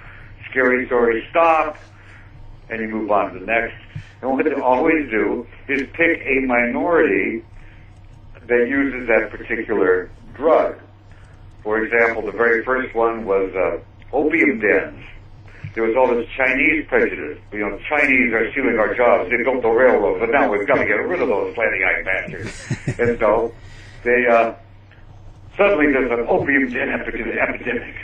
scary stories stop, and you move on to the next. And what they always do is pick a minority that uses that particular drug. For example, the very first one was opium dens. There was all this Chinese prejudice. Chinese are stealing our jobs. They built the railroads, but now we've got to get rid of those slanty-eyed bastards. And so they suddenly there's an opium den epidemic.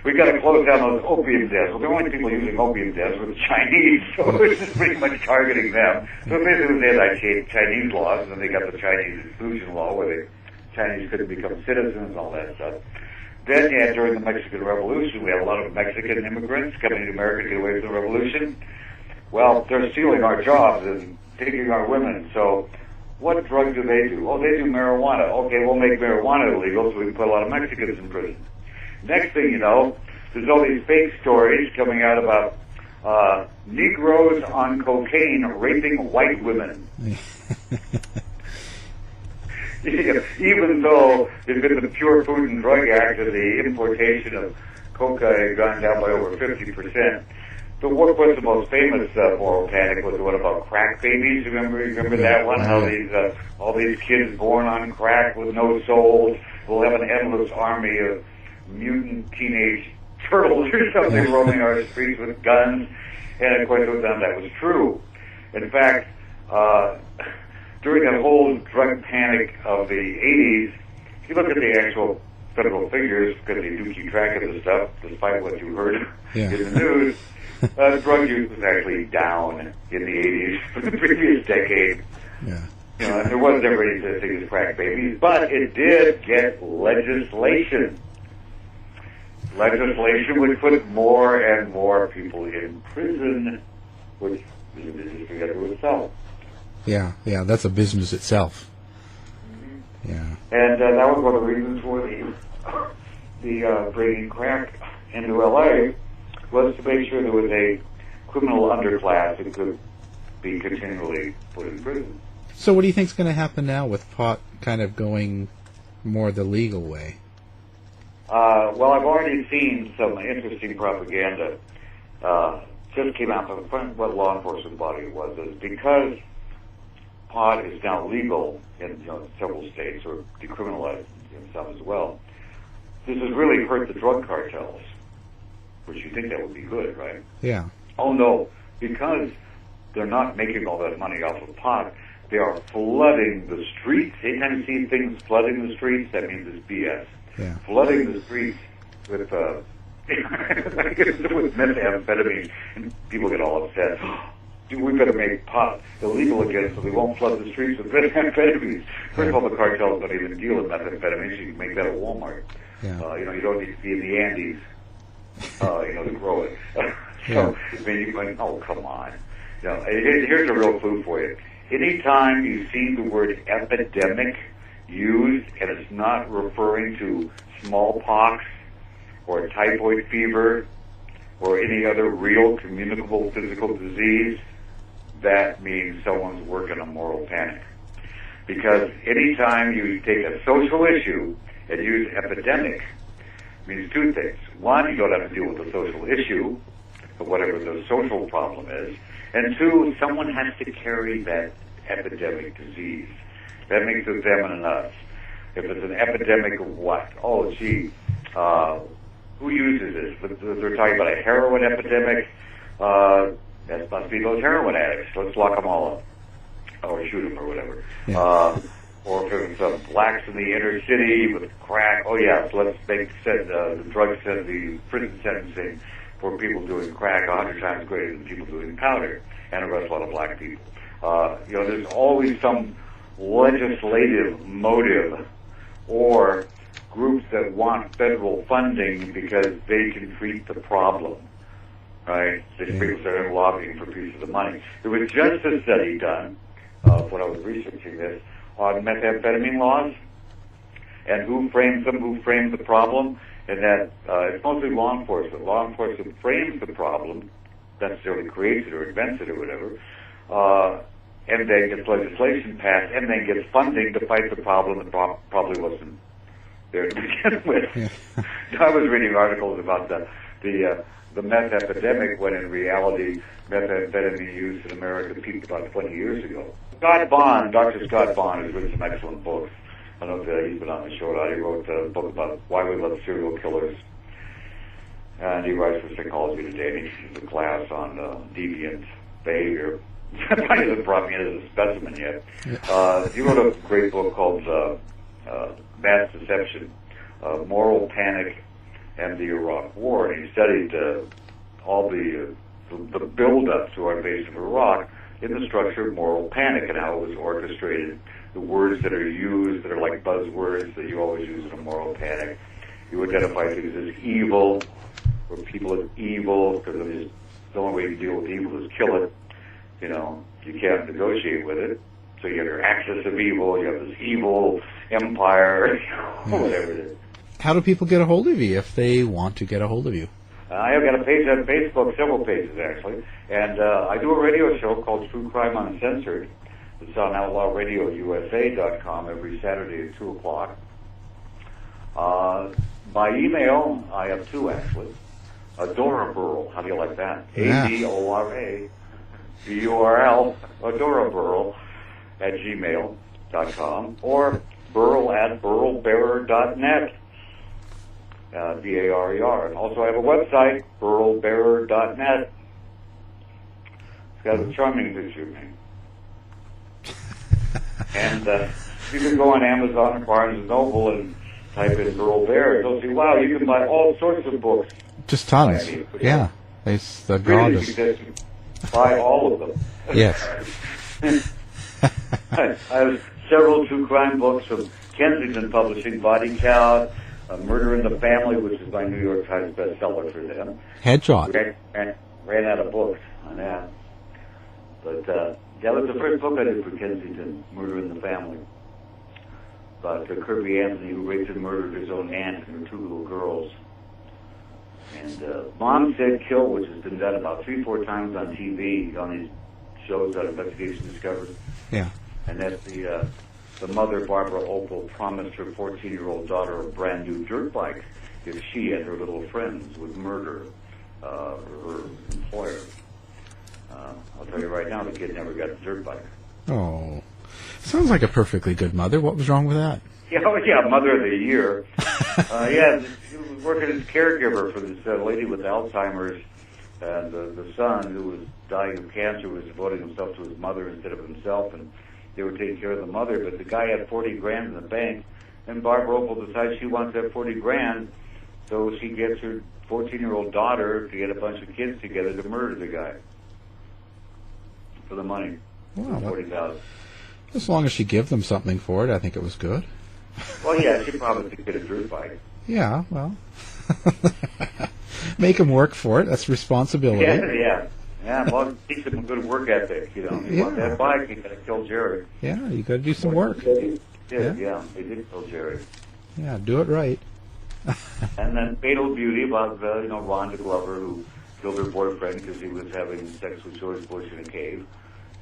We've got to close down those opium dens. Well, the only people using opium dens were the Chinese, so it's just pretty much targeting them. So basically they had Chinese laws, and then they got the Chinese exclusion law, where the Chinese couldn't become citizens and all that stuff. Then, during the Mexican Revolution, we had a lot of Mexican immigrants coming to America to get away from the revolution. Well, they're stealing our jobs and taking our women, so what drug do? Oh, they do marijuana. Okay, we'll make marijuana illegal so we can put a lot of Mexicans in prison. Next thing you know, there's all these fake stories coming out about Negroes on cocaine raping white women. Even though there's been the Pure Food and Drug Act and the importation of coca had gone down by over 50%. But what was the most famous moral panic was the one about crack babies. Remember that one? How all these kids born on crack with no souls will have an endless army of mutant teenage turtles or something roaming our streets with guns. And of course, that was true. In fact, during that whole drug panic of the 80s, if you look at the actual federal figures, because they do keep track of this stuff, despite what you heard
Yeah.
in the news, drug use was actually down in the 80s for the previous decade.
Yeah.
You know, and there wasn't ever any such thing as crack babies, but it did get legislation. Legislation would put more and more people in prison, which is a business together itself.
Yeah, that's a business itself. Yeah.
And that was one of the reasons for the bringing crack into L.A. was to make sure there was a criminal underclass that could be continually put in prison.
So what do you think's going to happen now with pot kind of going more the legal way?
Well, I've already seen some interesting propaganda. Just came out from what law enforcement body it was. Is because pot is now legal in several states, or decriminalized in some as well. This has really hurt the drug cartels, which you think that would be good, right?
Yeah.
Oh no, because they're not making all that money off of pot, they are flooding the streets. Anytime you see things flooding the streets, that means it's BS.
Yeah.
Flooding the streets with with methamphetamine, and people get all upset. Dude, we better make pot illegal again so we won't flood the streets with methamphetamines. First of all, the cartels don't even deal with methamphetamines. You can make that at Walmart.
Yeah.
You don't need to be in the Andes, to grow it.
Yeah.
You can, oh, come on. Here's a real clue for you. Anytime you see the word epidemic used, and it's not referring to smallpox or typhoid fever or any other real communicable physical disease, that means someone's working a moral panic. Because anytime you take a social issue and use epidemic, it means two things. One, you don't have to deal with the social issue, or whatever the social problem is. And two, someone has to carry that epidemic disease. That makes it them and us. If it's an epidemic of what? Oh, gee, who uses this? They're talking about a heroin epidemic. That must be those heroin addicts. Let's lock them all up. Or shoot them or whatever.
Yeah.
Or if it's blacks in the inner city with crack, oh yes, let's make the the prison sentencing for people doing crack 100 times greater than people doing powder, and arrest a lot of black people. There's always some legislative motive or groups that want federal funding because they can treat the problem, right? These people start lobbying for pieces of money. There was just a study done when I was researching this on methamphetamine laws and who frames them, who frames the problem, and that it's mostly law enforcement. Law enforcement frames the problem, not necessarily creates it or invents it or whatever, and then gets legislation passed, and then gets funding to fight the problem that probably wasn't there to begin with.
Yeah.
I was reading articles about the meth epidemic when in reality methamphetamine use in America peaked about 20 years ago. Dr. Scott Bond has written some excellent books. I know that he's been on the show. He wrote a book about why we love serial killers. And he writes for Psychology Today, and he teaches a class on deviant behavior. He hasn't brought me in as a specimen yet. He wrote a great book called Mass Deception, Moral Panic, and the Iraq War. And he studied all the build-up to our invasion of Iraq in the structure of moral panic and how it was orchestrated. The words that are used that are like buzzwords that you always use in a moral panic. You identify things as evil, or people as evil, because the only way you deal with evil is kill it. You can't negotiate with it. So you have your axis of evil, you have this evil empire, whatever it is.
How do people get a hold of you if they want to get a hold of you?
I have got a page on Facebook, several pages actually, and I do a radio show called True Crime Uncensored. It's on outlawradiousa.com every Saturday at 2 o'clock. By email, I have two actually. Adora Burl, how do you like that?
Yeah.
ADORA BURL, Adora Burl at gmail.com, or Burl at burlbearer.net. BARER. And also I have a website, burlbearer.net. It's got a charming picture of me. And you can go on Amazon or Barnes & Noble and type in Burl Bear, you'll see, wow, you can buy all sorts of books.
Just tons. Yeah. It's the
Really
goddess.
suggest you buy all of them.
Yes.
I have several true crime books from Kensington Publishing, Body Count, Murder in the Family, which is my New York Times bestseller for them.
Headshot.
Ran out of books on that. But that was the first book I did for Kensington, Murder in the Family. About Kirby Anthony, who raped and murdered his own aunt and her two little girls. And Mom Said Kill, which has been done about 3-4 times on TV, on these shows that Investigation Discovered.
Yeah.
And that's the mother, Barbara Opal, promised her 14-year-old daughter a brand new dirt bike if she and her little friends would murder her employer. I'll tell you right now, the kid never got the dirt bike.
Oh. Sounds like a perfectly good mother. What was wrong with that?
Yeah, Mother of the Year. She was working as caregiver for this lady with Alzheimer's, and the son, who was dying of cancer, was devoting himself to his mother instead of himself, and they were taking care of the mother, but the guy had 40 grand in the bank, and Barbara Opal decides she wants that 40 grand, so she gets her 14-year-old daughter to get a bunch of kids together to murder the guy for the money.
Wow.
$40,000.
As long as she gave them something for it, I think it was good.
Well, yeah, she probably could get a dirt bike.
Yeah, well. Make them work for it. That's responsibility.
Yeah, well, teach them a good work ethic, you know. You want that bike, you got to kill Jerry.
Yeah, you got to do some work.
They did kill Jerry.
Yeah, do it right.
And then Fatal Beauty about, Rhonda Glover, who killed her boyfriend because he was having sex with George Bush in a cave.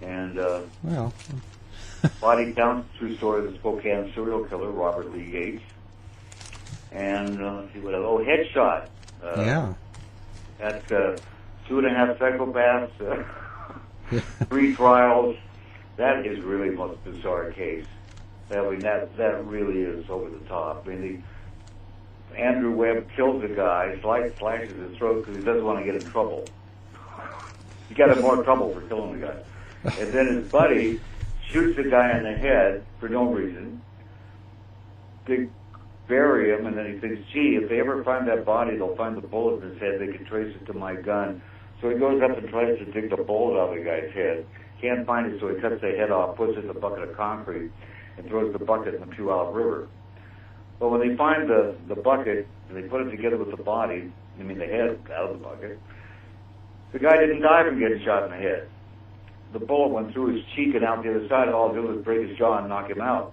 And,
well...
Body Count, true story of the Spokane serial killer, Robert Lee Yates. And, Headshot. That's 2.5 psychopaths, 3 trials. That is really the most bizarre case. That really is over the top. I mean, Andrew Webb kills a guy, slashes his throat because he doesn't want to get in trouble. He got in more trouble for killing the guy. And then his buddy shoots the guy in the head for no reason. They bury him, and then he thinks, gee, if they ever find that body, they'll find the bullet in his head. They can trace it to my gun. So he goes up and tries to dig the bullet out of the guy's head. Can't find it, so he cuts the head off, puts it in a bucket of concrete, and throws the bucket in the Puyallup River. But when they find the bucket, and they put it together with the body, the head out of the bucket, the guy didn't die from getting shot in the head. The bullet went through his cheek and out the other side. All it did was break his jaw and knock him out.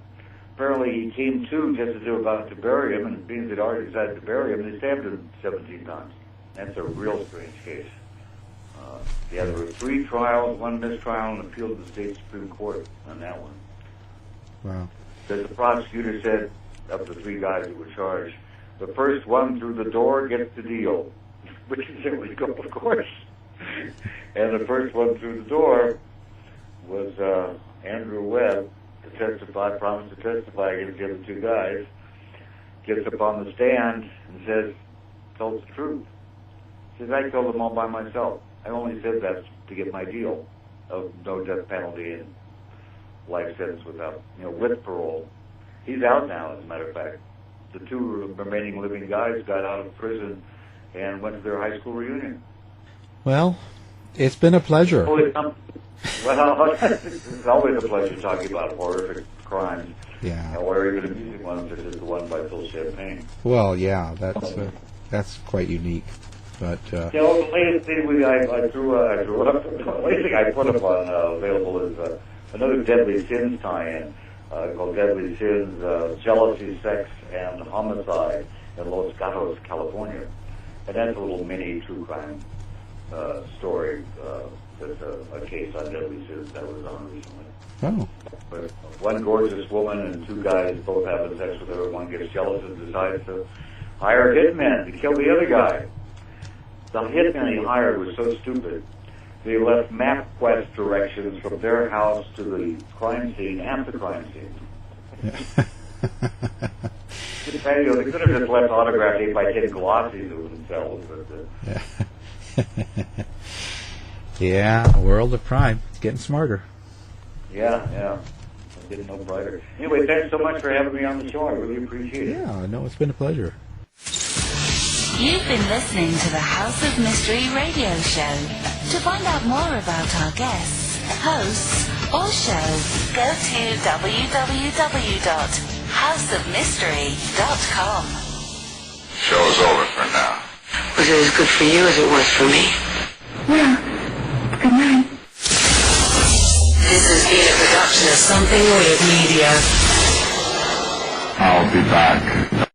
Apparently, he came to just as they were about to bury him, and being they'd already decided to bury him, they stabbed him 17 times. That's a real strange case. There were 3 trials, 1 mistrial, and an appeal to the state Supreme Court on that one.
Wow.
Because the prosecutor said, of the 3 guys who were charged, the first one through the door gets the deal, which is illegal, of course. And the first one through the door was Andrew Webb, promised to testify against the other 2 guys, gets up on the stand and says, tells the truth. Says, I killed them all by myself. I only said that to get my deal of no death penalty and life sentence with parole. He's out now, as a matter of fact. The 2 remaining living guys got out of prison and went to their high school reunion.
Well, it's been a pleasure.
Well, it's always a pleasure talking about horrific crimes.
Yeah.
Or even amusing ones, such as the one by Phil Champagne.
Well, yeah, that's quite unique. But
the latest thing I threw up, the latest thing I put up on available is another Deadly Sins tie-in called Deadly Sins: Jealousy, Sex, and Homicide in Los Gatos, California. And that's a little mini true crime story. That's a case on Deadly Sins that was on recently.
Oh.
But one gorgeous woman and 2 guys both having sex with her. One gets jealous and decides to hire hitmen to kill the other guy. The hitman he hired was so stupid, they left MapQuest directions from their house to the crime scene and the crime scene. They could have just left autographed 8x10 glossies of themselves. But,
yeah, world of crime. It's getting smarter.
Yeah. Get no brighter. Anyway, thanks so much for having me on the show. I really appreciate it.
Yeah, no, it's been a pleasure.
You've been listening to the House of Mystery radio show. To find out more about our guests, hosts, or show, go to www.houseofmystery.com.
Show's over for now.
Was it as good for you as it was for me?
Well, good night.
This has been a production of Something Weird Media.
I'll be back.